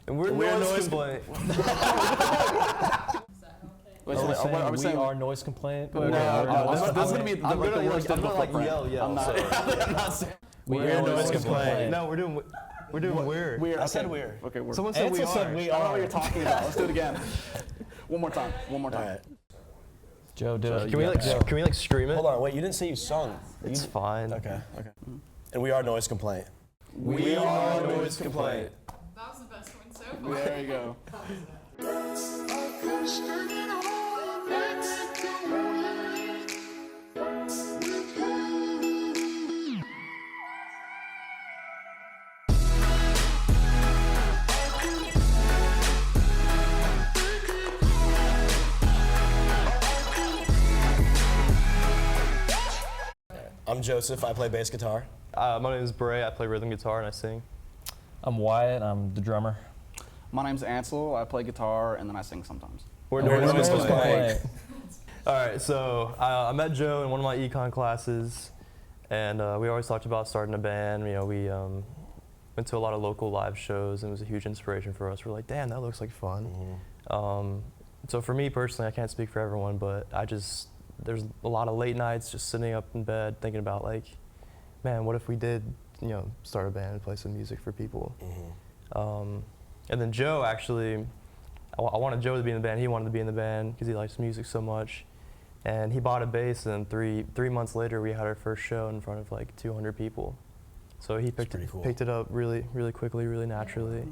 And we're noise complaint. Wait, Are we saying we are noise complaint? No, this is gonna be the worst digital footprint. Yell. I'm not saying. We're noise complaint. No, we're doing weird. We're. I said weird. Okay, we're. Someone said we Ansel are. said we I don't know what are. you're talking about. Let's do it again. One more time. All right. Joe, do it. Can we like scream it? Hold on, wait, you didn't say you sung. It's fine. Okay. And we are noise complaint. We are noise complaint. That was the best one so far. There you go. I'm Joseph, I play bass guitar. My name is Bray. I play rhythm guitar and I sing. I'm Wyatt. I'm the drummer. My name's Ansel. I play guitar and then I sing sometimes. We're noise noise complaint. complaint. All right, so I met Joe in one of my econ classes, and we always talked about starting a band. You know, we went to a lot of local live shows, and it was a huge inspiration for us. We're like, damn, that looks like fun. Mm-hmm. So for me personally, I can't speak for everyone, but there's a lot of late nights just sitting up in bed thinking about like, man, what if we did, start a band and play some music for people? Mm-hmm. And then Joe actually, I wanted Joe to be in the band. He wanted to be in the band because he likes music so much. And he bought a bass, and then three months later, we had our first show in front of like 200 people. So he picked it up really, really quickly, really naturally.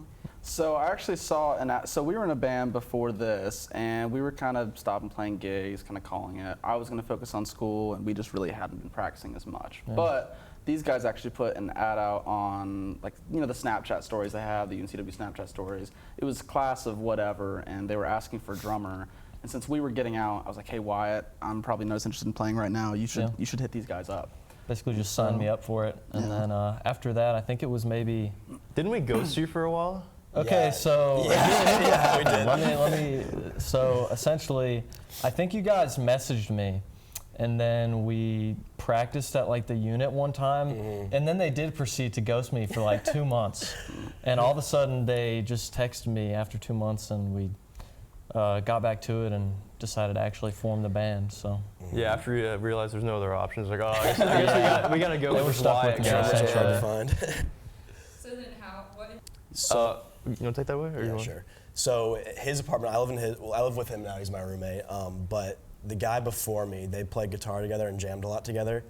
So I actually saw so we were in a band before this, and we were kind of stopping playing gigs, kind of calling it. I was going to focus on school, and we just really hadn't been practicing as much. Yeah. But these guys actually put an ad out on, like, the Snapchat stories they have, the UNCW Snapchat stories. It was class of whatever, and they were asking for a drummer. And since we were getting out, I was like, hey, Wyatt, I'm probably not as interested in playing right now. You should hit these guys up. Basically just signed me up for it. And then after that, I think it was maybe... Didn't we ghost you for a while? Okay, Yeah. so... Yeah, we did. Let me, so essentially, I think you guys messaged me, and then we practiced at like the unit one time, and then they did proceed to ghost me for like 2 months. And all of a sudden, they just texted me after 2 months, and we got back to it and decided to actually form the band. So Yeah, after we realized there's no other options, like, oh, I guess we gotta go They were with stuck Wyatt. with me, Drummer's essentially. hard to find. So then what? So, You want to take that way? Or you yeah, want? sure. So his apartment, I live with him now, he's my roommate, but the guy before me, they played guitar together and jammed a lot together.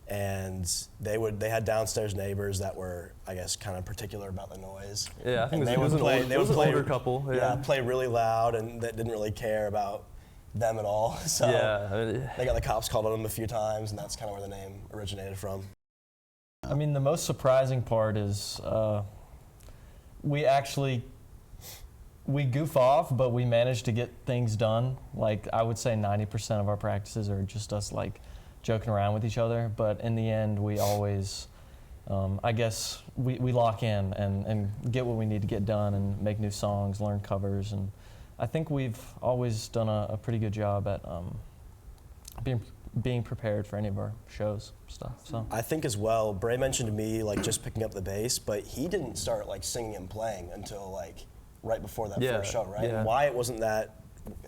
And they had downstairs neighbors that were, I guess, kind of particular about the noise. Yeah, I think And it was an play, older couple. Yeah, play really loud, and that didn't really care about them at all. So they got the cops called on them a few times, and that's kind of where the name originated from. I mean, the most surprising part is we goof off, but we manage to get things done. Like, I would say 90% of our practices are just us like joking around with each other, but in the end, we always, I guess, we lock in and get what we need to get done and make new songs, learn covers, and I think we've always done a pretty good job at being prepared for any of our shows stuff. So I think as well, Bray mentioned to me like just picking up the bass, but he didn't start like singing and playing until like right before that first show, right? Yeah. And why it wasn't that?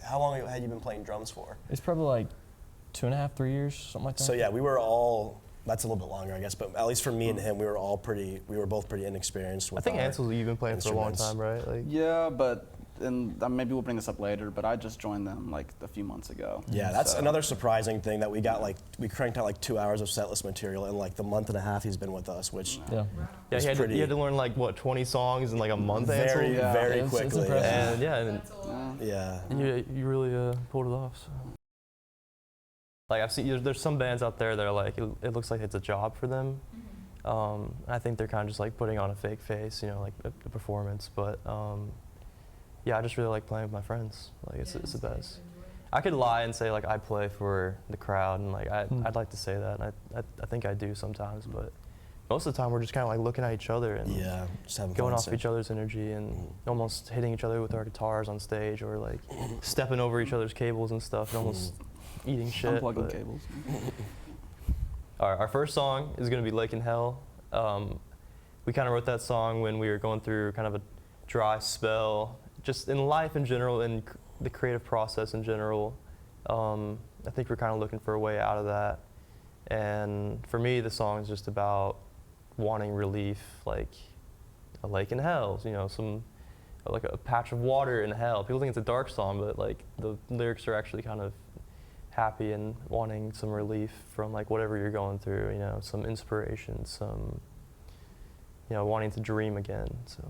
How long had you been playing drums for? it's probably like 2.5, 3 years, something like that. So yeah, we were all. That's a little bit longer, I guess, but at least for me and him, we were both pretty inexperienced with I think our Ansel's even playing for a long instruments. time, right? Like, Yeah, but maybe we'll bring this up later, but I just joined them like a few months ago. Yeah, that's another surprising thing that we cranked out like 2 hours of setlist material in like the month and a half he's been with us, which Yeah. yeah, he had to learn like what 20 songs in like a month. very Ansel? very It's quickly. impressive. And That's a lot. Yeah. you really pulled it off. So. Like I've seen, there's some bands out there that are like it looks like it's a job for them. I think they're kind of just like putting on a fake face, like a performance. But yeah, I just really like playing with my friends. Like it's the best. I could lie and say like I play for the crowd, and like I'd like to say that. And I think I do sometimes, but most of the time we're just kind of like looking at each other and just having going fun, off each other's energy and almost hitting each other with our guitars on stage, or like stepping over each other's cables and stuff, and almost eating shit. Unplugging cables. Our first song is going to be Lake in Hell. We kind of wrote that song when we were going through kind of a dry spell, just in life in general, in the creative process in general. I think we're kind of looking for a way out of that. And for me, the song is just about wanting relief, like a lake in hell, you know, like a patch of water in hell. People think it's a dark song, but like the lyrics are actually kind of happy and wanting some relief from like whatever you're going through, you know, some inspiration, some, you know, wanting to dream again. So.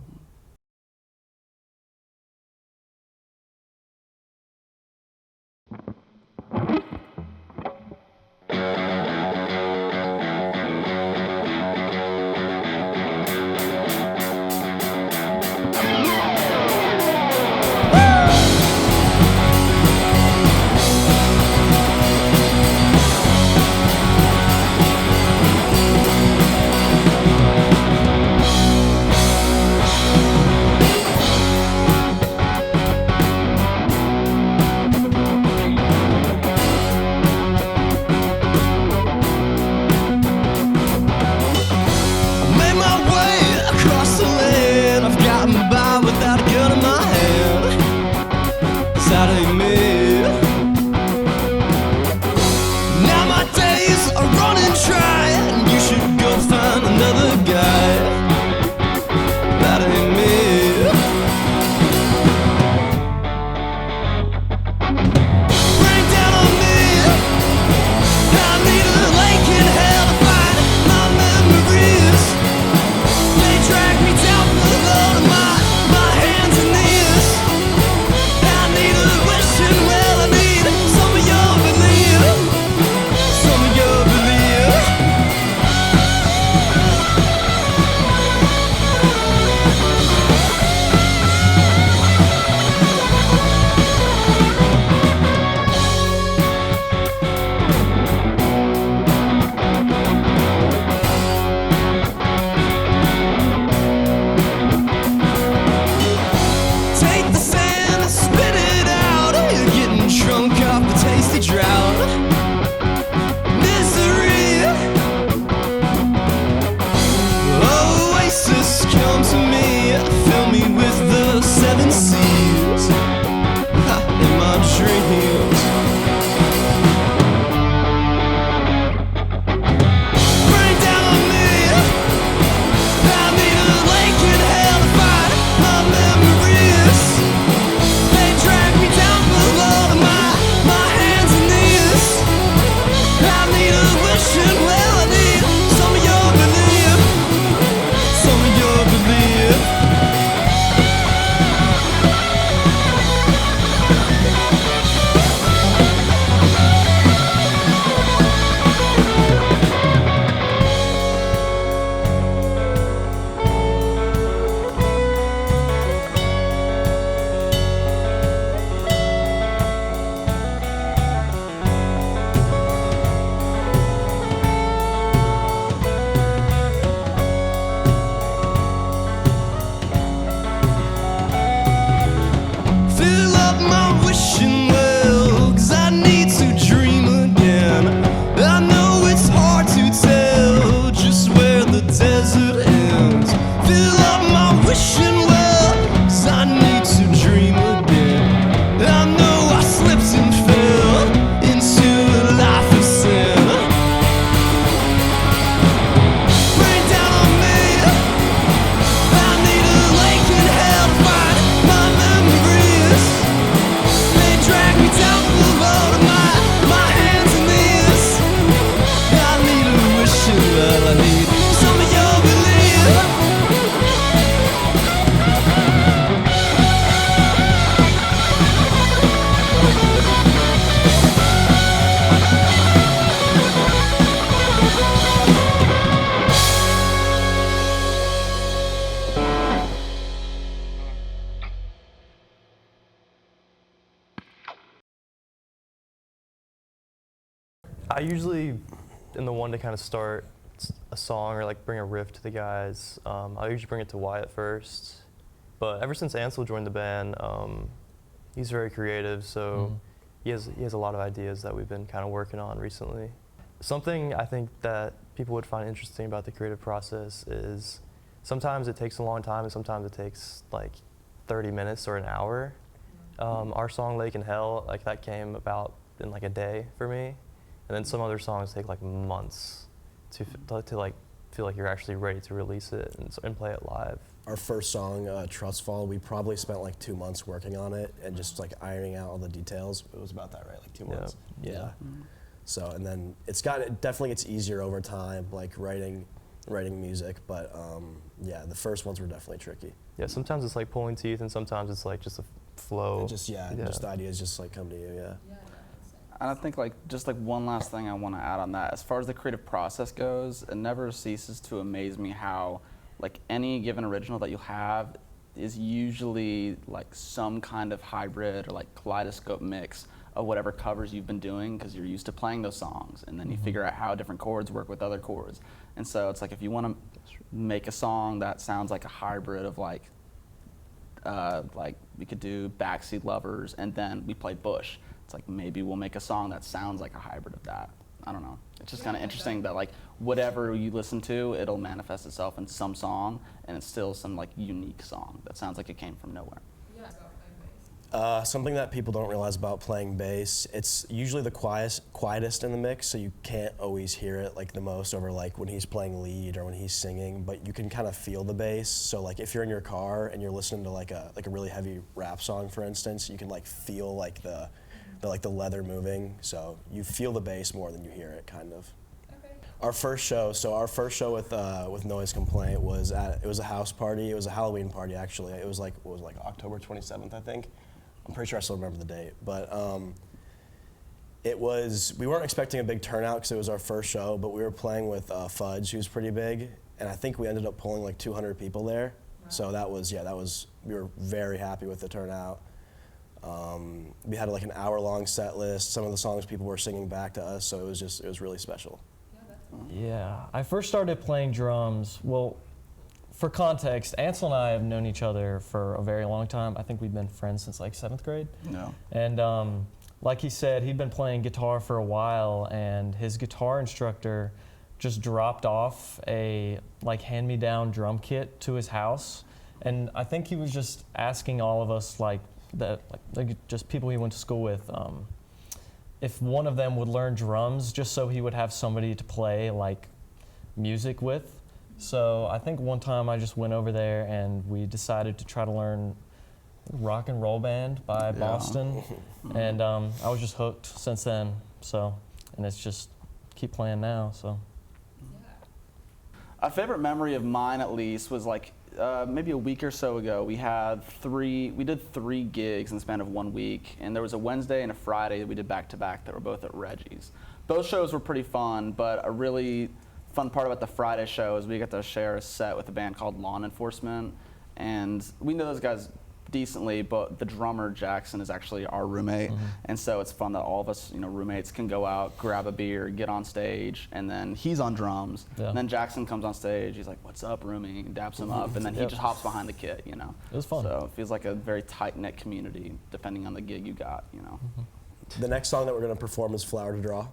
I usually am the one to kind of start a song or like bring a riff to the guys. I usually bring it to Wyatt first. But ever since Ansel joined the band, he's very creative, so he has a lot of ideas that we've been kind of working on recently. Something I think that people would find interesting about the creative process is sometimes it takes a long time and sometimes it takes like 30 minutes or an hour. Our song Lake and Hell, like that came about in like a day for me, and then some other songs take like months to like feel like you're actually ready to release it and play it live. Our first song, Trust Fall, we probably spent like 2 months working on it and just like ironing out all the details. It was about that, right? Like 2 months. Yeah. Mm-hmm. So, and then it definitely gets easier over time, like writing music. But yeah, the first ones were definitely tricky. Yeah, sometimes it's like pulling teeth, and sometimes it's like just a flow. Just the ideas just like come to you. Yeah. And I think like just like one last thing I want to add on that. As far as the creative process goes, it never ceases to amaze me how like any given original that you have is usually like some kind of hybrid or like kaleidoscope mix of whatever covers you've been doing, because you're used to playing those songs, and then you figure out how different chords work with other chords. And so it's like if you want to make a song that sounds like a hybrid of like we could do Backseat Lovers and then we play Bush. It's like maybe we'll make a song that sounds like a hybrid of that. I don't know. It's just kind of interesting that like whatever you listen to, it'll manifest itself in some song, and it's still some like unique song that sounds like it came from nowhere. Something that people don't realize about playing bass, it's usually the quietest in the mix, so you can't always hear it like the most over like when he's playing lead or when he's singing, but you can kind of feel the bass. So like if you're in your car and you're listening to like a really heavy rap song, for instance, you can like feel like the leather moving, so you feel the bass more than you hear it, kind of. Okay. Our first show with Noise Complaint was a house party. It was a Halloween party, actually. It was like October 27th, I think. I'm pretty sure I still remember the date, but we weren't expecting a big turnout because it was our first show, but we were playing with Fudge, who's pretty big, and I think we ended up pulling like 200 people there. Wow. So we were very happy with the turnout. We had like an hour-long set list. Some of the songs people were singing back to us, so it was really special. Yeah, I first started playing drums. Well, for context, Ansel and I have known each other for a very long time. I think we've been friends since like 7th grade. No. And like he said, he'd been playing guitar for a while, and his guitar instructor just dropped off a like hand-me-down drum kit to his house. And I think he was just asking all of us like just people he went to school with, if one of them would learn drums just so he would have somebody to play like music with. So I think one time I just went over there and we decided to try to learn Rock and Roll Band by Boston. And I was just hooked since then. So, and it's just keep playing now, so. A favorite memory of mine, at least, was like maybe a week or so ago. We did 3 gigs in the span of 1 week, and there was a Wednesday and a Friday that we did back-to-back that were both at Reggie's. Both shows were pretty fun, but a really fun part about the Friday show is we got to share a set with a band called Lawn Enforcement, and we know those guys decently, but the drummer, Jackson, is actually our roommate, and so it's fun that all of us, roommates can go out, grab a beer, get on stage, and then he's on drums, and then Jackson comes on stage, he's like, "What's up, roomie?" and daps him up, and then he just hops behind the kit, It was fun. So it feels like a very tight-knit community, depending on the gig you got, The next song that we're going to perform is Flower to Draw.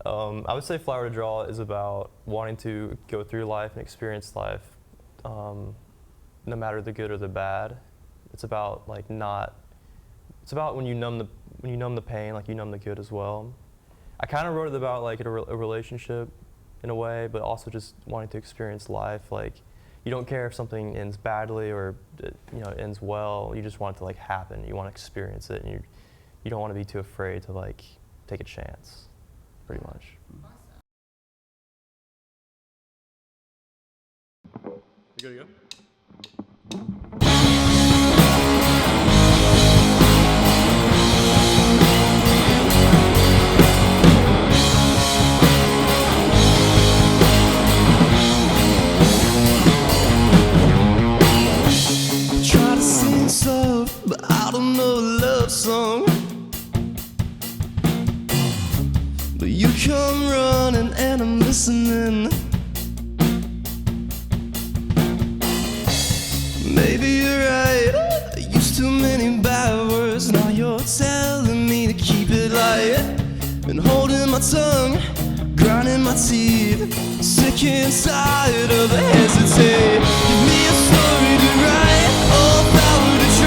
I would say Flower to Draw is about wanting to go through life and experience life, no matter the good or the bad. It's about it's about when you numb the pain, like you numb the good as well. I kind of wrote it about like a relationship in a way, but also just wanting to experience life. Like you don't care if something ends badly or ends well. You just want it to like happen. You want to experience it, and you don't want to be too afraid to like take a chance, pretty much. You good to go? But I don't know a love song. But you come running and I'm listening. Maybe you're right, I used too many bad words. Now you're telling me to keep it light. Been holding my tongue, grinding my teeth, sick and tired of the hesitate. Give me a story to write, all power to try.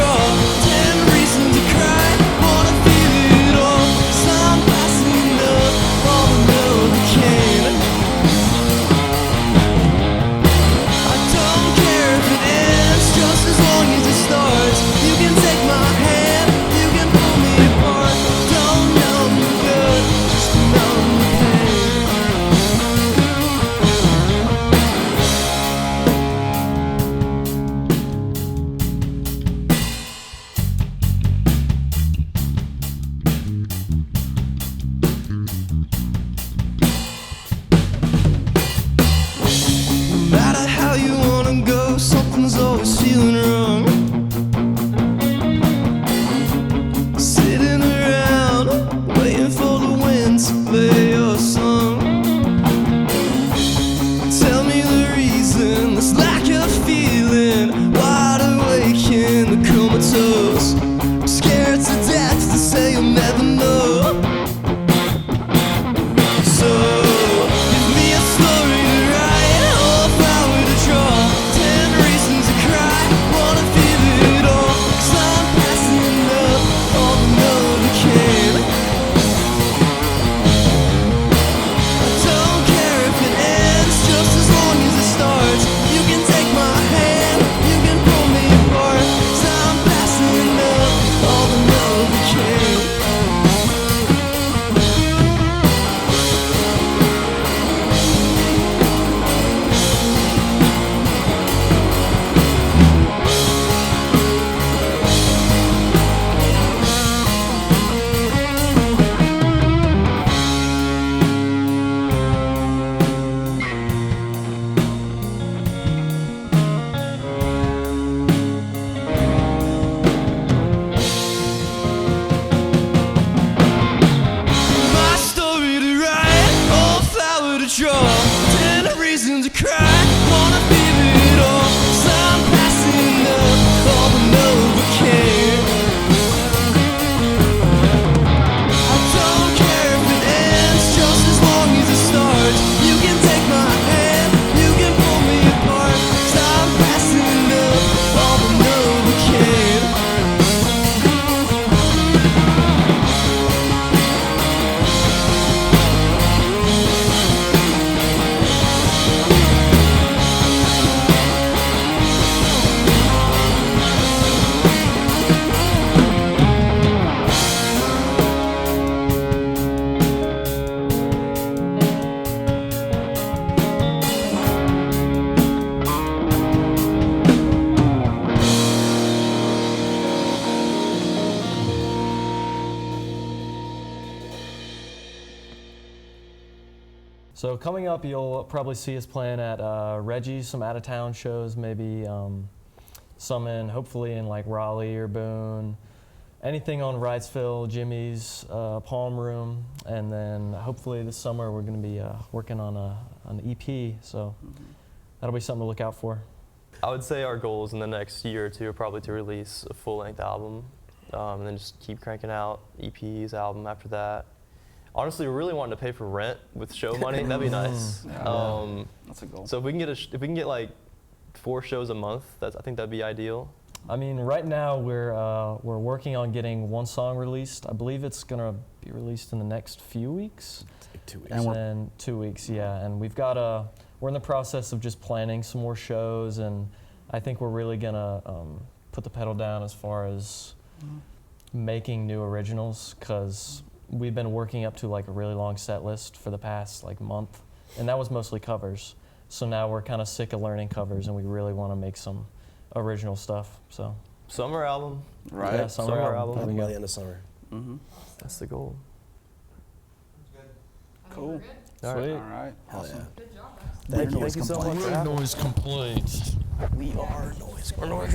toes. Scared to death to say you'll never know. So give me a story to write, or a flower to draw, 10 reasons to cry, wanna feel it all. 'Cause I'm passing up all the Novocaine. I don't care if it ends, just as long as it starts. You can take my hand, you can pull me apart. 'Cause I'm passing up all the Novocaine. My story to write, or a flower to draw, 10 reasons to cry, wanna feel it all. 'Cause I'm passing up all the Novocaine. I don't care if it ends, just as long as it starts. You can take my hand, you can pull me apart. 'Cause I'm passing up all the Novocaine. So coming up, you'll probably see us playing at Reggie's, some out-of-town shows, maybe some in, hopefully in like Raleigh or Boone, anything on Wrightsville, Jimmy's, Palm Room, and then hopefully this summer we're going to be working on an EP, so that'll be something to look out for. I would say our goals in the next year or two are probably to release a full-length album, and then just keep cranking out EPs, album after that. Honestly, we really wanted to pay for rent with show money. That'd be nice. Yeah. That's a goal. So if we can get like 4 shows a month, I think that'd be ideal. I mean, right now we're working on getting one song released. I believe it's gonna be released in the next few weeks. It's like 2 weeks. And then 2 weeks, yeah. And we've got we're in the process of just planning some more shows, and I think we're really gonna put the pedal down as far as making new originals, because we've been working up to like a really long set list for the past like month, and that was mostly covers. So now we're kind of sick of learning covers, and we really want to make some original stuff. So Summer album. Right. yeah, summer album. There we By go. the end of summer. Mm-hmm. That's the goal. I think Cool. we're good. All right. Sweet. All right. Hell Awesome. yeah. Good job, guys. Thank you so much for having us. Noise complaints. We are noise. We're noise.